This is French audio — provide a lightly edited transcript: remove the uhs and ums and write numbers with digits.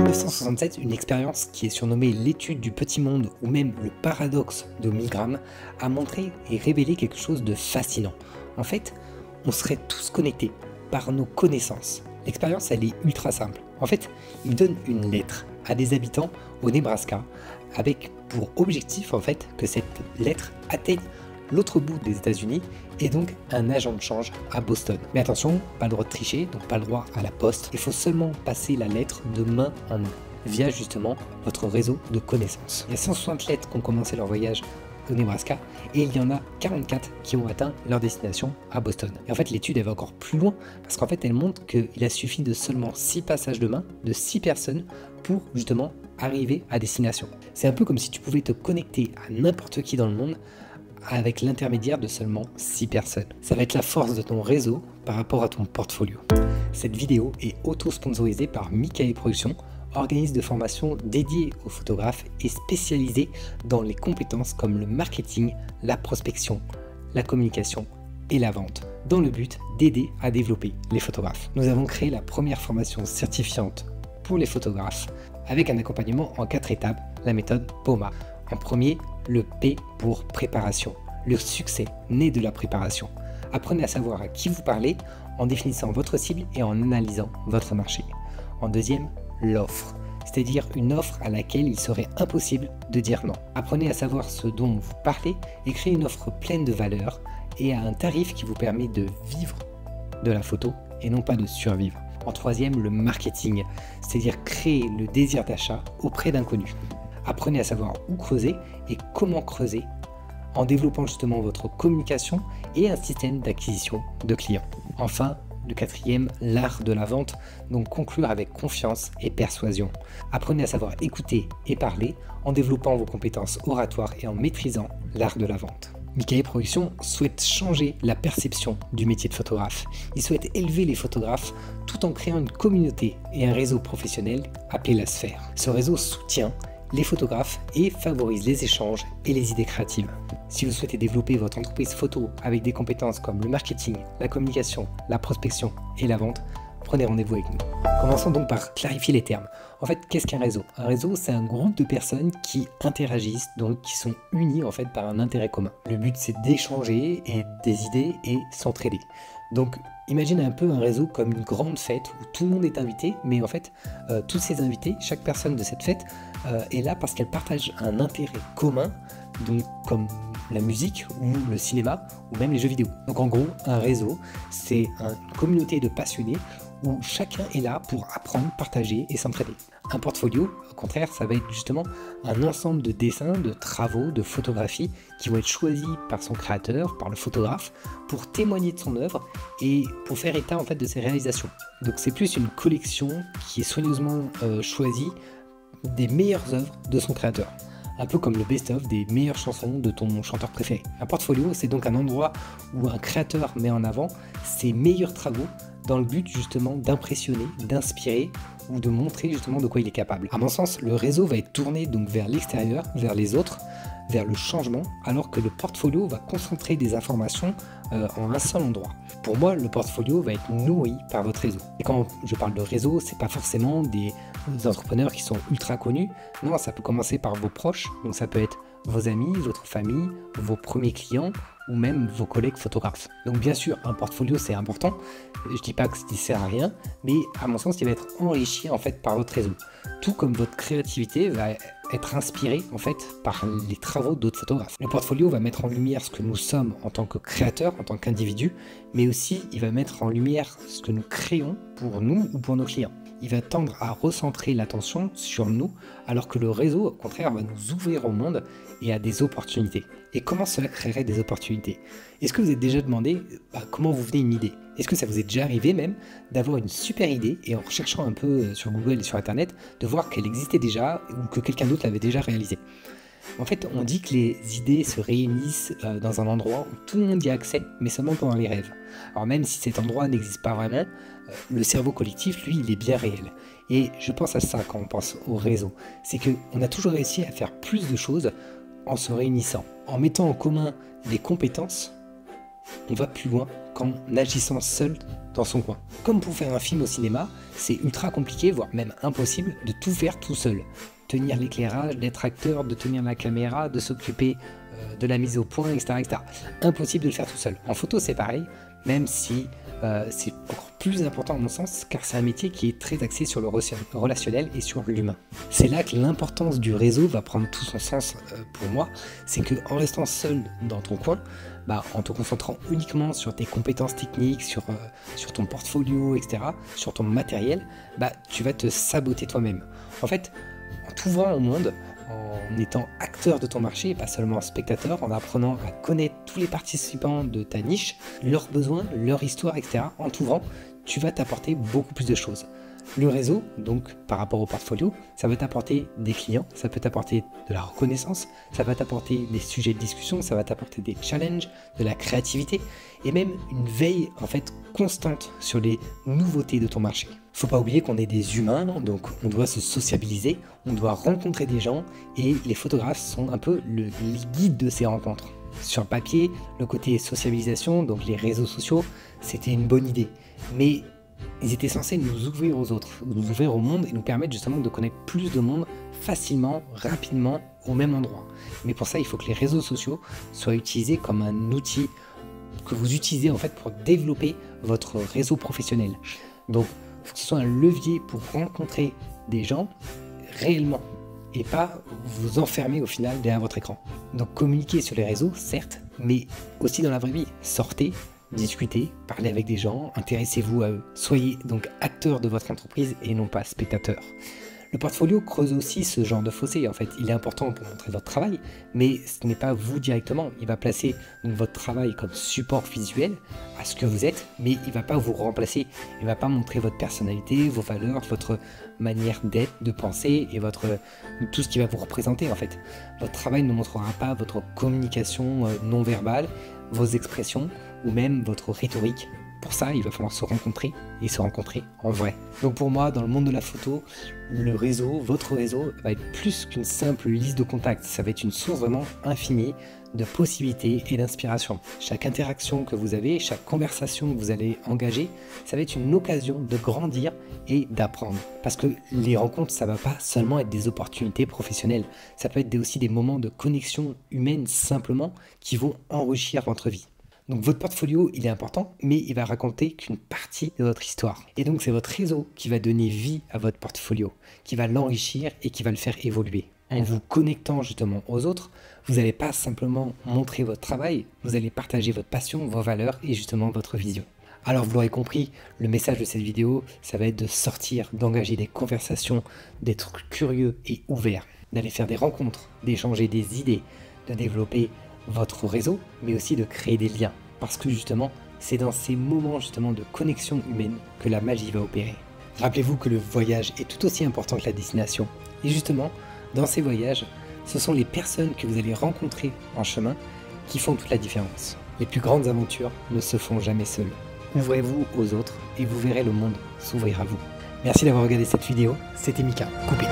1967, une expérience qui est surnommée l'étude du petit monde ou même le paradoxe de Milgram a montré et révélé quelque chose de fascinant. En fait, on serait tous connectés par nos connaissances. L'expérience, elle est ultra simple. En fait, il donne une lettre à des habitants au Nebraska avec pour objectif en fait que cette lettre atteigne l'autre bout des États-Unis et donc un agent de change à Boston. Mais attention, pas le droit de tricher, donc pas le droit à la poste. Il faut seulement passer la lettre de main en main via justement votre réseau de connaissances. Il y a 160 lettres qui ont commencé leur voyage au Nebraska et il y en a 44 qui ont atteint leur destination à Boston. Et en fait, l'étude elle va encore plus loin parce qu'en fait, elle montre qu'il a suffi de seulement 6 passages de main de 6 personnes pour justement arriver à destination. C'est un peu comme si tu pouvais te connecter à n'importe qui dans le monde avec l'intermédiaire de seulement 6 personnes. Ça va être la force de ton réseau par rapport à ton portfolio. Cette vidéo est auto-sponsorisée par Mikae Productions, organisme de formation dédié aux photographes et spécialisé dans les compétences comme le marketing, la prospection, la communication et la vente, dans le but d'aider à développer les photographes. Nous avons créé la première formation certifiante pour les photographes avec un accompagnement en 4 étapes, la méthode POMA. En premier, le P pour préparation, le succès né de la préparation. Apprenez à savoir à qui vous parlez en définissant votre cible et en analysant votre marché. En deuxième, l'offre, c'est-à-dire une offre à laquelle il serait impossible de dire non. Apprenez à savoir ce dont vous parlez et créez une offre pleine de valeur et à un tarif qui vous permet de vivre de la photo et non pas de survivre. En troisième, le marketing, c'est-à-dire créer le désir d'achat auprès d'inconnus. Apprenez à savoir où creuser et comment creuser en développant justement votre communication et un système d'acquisition de clients. Enfin, le quatrième, l'art de la vente, donc conclure avec confiance et persuasion. Apprenez à savoir écouter et parler en développant vos compétences oratoires et en maîtrisant l'art de la vente. Mikae Productions souhaite changer la perception du métier de photographe. Il souhaite élever les photographes tout en créant une communauté et un réseau professionnel appelé la Sphère. Ce réseau soutient les photographes et favorise les échanges et les idées créatives. Si vous souhaitez développer votre entreprise photo avec des compétences comme le marketing, la communication, la prospection et la vente, prenez rendez-vous avec nous. Commençons donc par clarifier les termes. En fait, qu'est-ce qu'un réseau? Un réseau, c'est un groupe de personnes qui interagissent, donc qui sont unies en fait par un intérêt commun. Le but, c'est d'échanger des idées et s'entraider. Donc, imagine un peu un réseau comme une grande fête où tout le monde est invité, mais en fait, tous ces invités, chaque personne de cette fête est là parce qu'elle partage un intérêt commun, donc comme la musique ou le cinéma ou même les jeux vidéo. Donc en gros, un réseau, c'est une communauté de passionnés où chacun est là pour apprendre, partager et s'entraider. Un portfolio, au contraire, ça va être justement un ensemble de dessins, de travaux, de photographies qui vont être choisis par son créateur, par le photographe, pour témoigner de son œuvre et pour faire état en fait de ses réalisations. Donc c'est plus une collection qui est soigneusement choisie des meilleures œuvres de son créateur. Un peu comme le best-of des meilleures chansons de ton chanteur préféré. Un portfolio, c'est donc un endroit où un créateur met en avant ses meilleurs travaux dans le but justement d'impressionner, d'inspirer ou de montrer justement de quoi il est capable. À mon sens, le réseau va être tourné donc vers l'extérieur, vers les autres, vers le changement, alors que le portfolio va concentrer des informations en un seul endroit. Pour moi, le portfolio va être nourri par votre réseau. Et quand je parle de réseau, c'est pas forcément des entrepreneurs qui sont ultra connus. Non, ça peut commencer par vos proches, donc ça peut être vos amis, votre famille, vos premiers clients ou même vos collègues photographes. Donc bien sûr, un portfolio c'est important. Je dis pas que ça ne sert à rien, mais à mon sens, il va être enrichi en fait par votre réseau. Tout comme votre créativité va être inspirée en fait par les travaux d'autres photographes. Le portfolio va mettre en lumière ce que nous sommes en tant que créateurs, en tant qu'individus, mais aussi il va mettre en lumière ce que nous créons pour nous ou pour nos clients. Il va tendre à recentrer l'attention sur nous, alors que le réseau, au contraire, va nous ouvrir au monde et à des opportunités. Et comment cela créerait des opportunités? Est-ce que vous êtes déjà demandé comment vous venez une idée? Est-ce que ça vous est déjà arrivé même d'avoir une super idée et en recherchant un peu sur Google et sur Internet, de voir qu'elle existait déjà ou que quelqu'un d'autre l'avait déjà réalisée? En fait, on dit que les idées se réunissent dans un endroit où tout le monde y a accès, mais seulement pendant les rêves. Alors même si cet endroit n'existe pas vraiment, le cerveau collectif, lui, il est bien réel. Et je pense à ça quand on pense au réseau. C'est qu'on a toujours réussi à faire plus de choses en se réunissant, en mettant en commun des compétences on va plus loin qu'en agissant seul dans son coin. Comme pour faire un film au cinéma, c'est ultra compliqué, voire même impossible, de tout faire tout seul. Tenir l'éclairage, d'être acteur, de tenir la caméra, de s'occuper de la mise au point, etc., etc. Impossible de le faire tout seul. En photo, c'est pareil, même si c'est encore plus important à mon sens, car c'est un métier qui est très axé sur le relationnel et sur l'humain. C'est là que l'importance du réseau va prendre tout son sens pour moi, c'est qu'en restant seul dans ton coin, en te concentrant uniquement sur tes compétences techniques, sur ton portfolio, etc., sur ton matériel, tu vas te saboter toi-même. En fait, en t'ouvrant au monde, en étant acteur de ton marché et pas seulement spectateur, en apprenant à connaître tous les participants de ta niche, leurs besoins, leur histoire, etc., en t'ouvrant, tu vas t'apporter beaucoup plus de choses. Le réseau, donc par rapport au portfolio, ça va t'apporter des clients, ça peut t'apporter de la reconnaissance, ça va t'apporter des sujets de discussion, ça va t'apporter des challenges, de la créativité et même une veille en fait constante sur les nouveautés de ton marché. Faut pas oublier qu'on est des humains, donc on doit se sociabiliser, on doit rencontrer des gens et les photographes sont un peu les guides de ces rencontres. Sur le papier, le côté sociabilisation, donc les réseaux sociaux, c'était une bonne idée, mais ils étaient censés nous ouvrir aux autres, nous ouvrir au monde et nous permettre justement de connaître plus de monde facilement, rapidement, au même endroit. Mais pour ça, il faut que les réseaux sociaux soient utilisés comme un outil que vous utilisez en fait pour développer votre réseau professionnel. Donc, il faut que ce soit un levier pour rencontrer des gens réellement et pas vous enfermer au final derrière votre écran. Donc, communiquez sur les réseaux, certes, mais aussi dans la vraie vie. Sortez, discutez, parlez avec des gens, intéressez-vous à eux. Soyez donc acteur de votre entreprise et non pas spectateur. Le portfolio creuse aussi ce genre de fossé. En fait, il est important pour montrer votre travail, mais ce n'est pas vous directement. Il va placer donc votre travail comme support visuel à ce que vous êtes, mais il ne va pas vous remplacer. Il ne va pas montrer votre personnalité, vos valeurs, votre manière d'être, de penser et tout ce qui va vous représenter en fait. Votre travail ne montrera pas votre communication non verbale, vos expressions ou même votre rhétorique. Pour ça, il va falloir se rencontrer et se rencontrer en vrai. Donc pour moi, dans le monde de la photo, le réseau, votre réseau, va être plus qu'une simple liste de contacts. Ça va être une source vraiment infinie de possibilités et d'inspiration. Chaque interaction que vous avez, chaque conversation que vous allez engager, ça va être une occasion de grandir et d'apprendre. Parce que les rencontres, ça va pas seulement être des opportunités professionnelles. Ça peut être aussi des moments de connexion humaine simplement qui vont enrichir votre vie. Donc votre portfolio, il est important, mais il va raconter qu'une partie de votre histoire. Et donc c'est votre réseau qui va donner vie à votre portfolio, qui va l'enrichir et qui va le faire évoluer. En vous connectant justement aux autres, vous n'allez pas simplement montrer votre travail, vous allez partager votre passion, vos valeurs et justement votre vision. Alors vous l'aurez compris, le message de cette vidéo, ça va être de sortir, d'engager des conversations, d'être curieux et ouvert, d'aller faire des rencontres, d'échanger des idées, de développer votre réseau, mais aussi de créer des liens. Parce que justement, c'est dans ces moments justement de connexion humaine que la magie va opérer. Rappelez-vous que le voyage est tout aussi important que la destination. Et justement, dans ces voyages, ce sont les personnes que vous allez rencontrer en chemin qui font toute la différence. Les plus grandes aventures ne se font jamais seules. Ouvrez-vous aux autres et vous verrez le monde s'ouvrir à vous. Merci d'avoir regardé cette vidéo, c'était Mika, coupé.